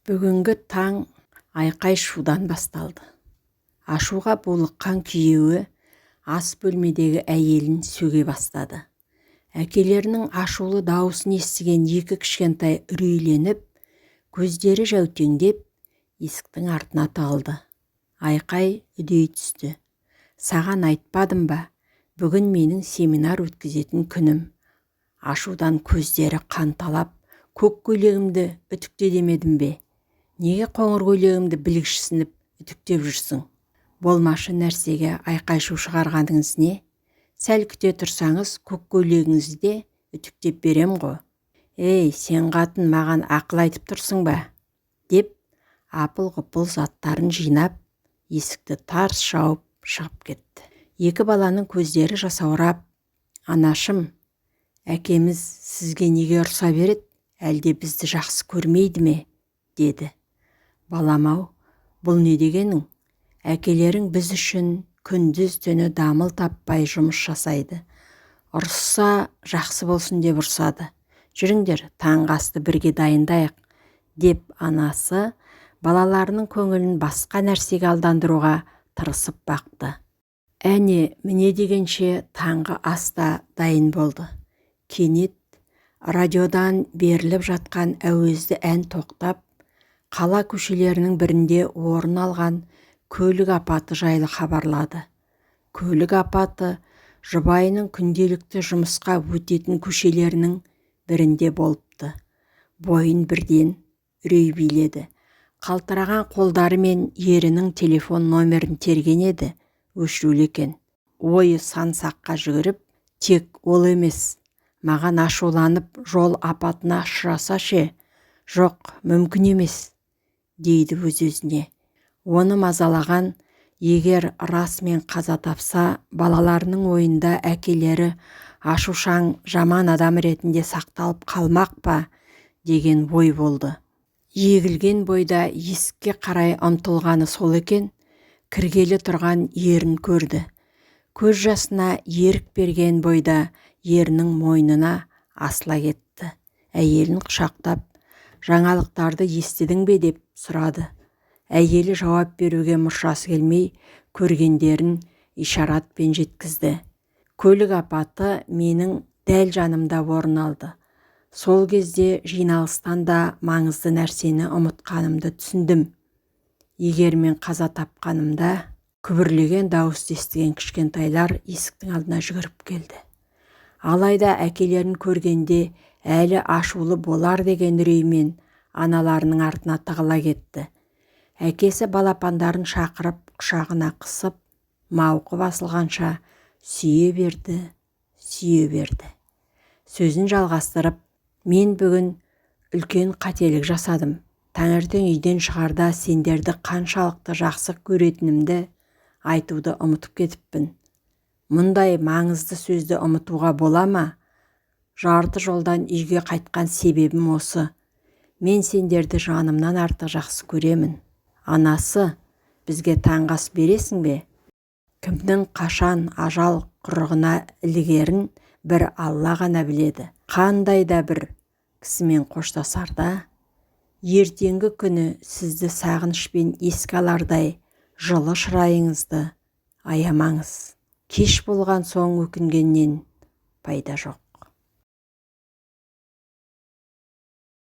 Бүгінгі таң айқай шудан басталды. Ашуға булыққан күйеуі ас бөлмедегі әйелін сөге бастады. Әкелерінің ашулы дауысын естіген екі кішкентай үрейленіп, көздері жәутеңдеп, есіктің артына тығылды. Айқай үдей түсті. Саған айтпадым ба, бүгін менің семинар өткізетін күнім. Ашудан көздері қанталап, көк көйлегімді үтікте демедім бе? Неге қоңыр көйлегімді білгішсініп үтіктеп жүрсің? Болмашы нәрсеге айқай-шу шығарғаныңыз не? Сәл күте тұрсаңыз, көк көйлегіңізді де үтіктеп берем ғой. Ей, сен қатын, маған ақыл айтып тұрсың ба? Деп, апыл-ғұпыл заттарын жинап, есікті тарс жауып шығып кетті. Екі баланың көздері жасаурап, анашым, әкеміз сізге неге ұрса береді, әлде бізді жақсы көрмейді ме? Деді. Балам-ау, бұл не дегенің? Әкелерің біз үшін күндіз түні дамыл таппай жұмыс жасайды. Ұрысса жақсы болсын деп ұрсады. Жүріңдер, таңғы асты бірге дайындайық, деп анасы балаларының көңілін басқа нәрсеге алдандыруға тырысып бақты. Әне, міне дегенше таңғы аста дайын болды. Кенет радиодан беріліп жатқан әуезді ән тоқтап, қала көшелерінің бірінде орын алған көлік апаты жайлы хабарлады. Көлік апаты жұбайының күнделікті жұмысқа өтетін көшелерінің бірінде болыпты. Бойын бірден үрей биледі. Қалтыраған қолдарымен ерінің телефон номерін терген еді, өшірулі екен. Ойы сан-саққа жүгіріп, тек ол емес, маған ашуланып жол апатына ұшыраса ше? Жоқ, мүмкін емес, дейді өз-өзіне. Оны мазалаған, егер расымен қаза тапса, балаларының ойында әкелері ашушаң жаман адам ретінде сақталып қалмақ па деген ой болды. Егілген бойда есікке қарай ұмтылғаны сол екен, кіргелі тұрған ерін көрді. Көз жасына ерік берген бойда ерінің мойнына асыла кетті. Әйелін құшақтап, жаңалықтарды естідің бе деп сұрады. Әйелі жауап беруге мұршасы келмей, көргендерін ишаратпен жеткізді. Көлік апаты менің дәл жанымда орын алды. Сол кезде жиналыстан да маңызды нәрсені ұмытқанымды түсіндім. Егер мен қаза тапқанымда, күбірлеген дауысты естіген кішкентайлар есіктің алдына жүгіріп келді. Алайда әкелерін көргенде әлі ашулы болар деген үреймен аналарының артына тығыла кетті. Әкесі балапандарын шақырып, құшағына қысып, мауқы басылғанша сүйе берді. Сөзін жалғастырып, мен бүгін үлкен қателік жасадым. Таңертең үйден шығарда сендерді қаншалықты жақсы көретінімді айтуды ұмытып кетіппін. Мұндай маңызды сөзді ұмытуға бола ма? Жарты жолдан үйге қайтқан себебім осы. Мен сендерді жанымнан артық жақсы көремін. Анасы, бізге таңғы ас бересің бе? Кімнің қашан ажал құрығына ілігерін бір Алла ғана біледі. Қандай да бір кісімен қоштасарда, ертеңгі күні сізді сағынышпен еске алардай жылы шырайыңызды аямаңыз. Кеш болған соң өкінгеннен пайда жоқ.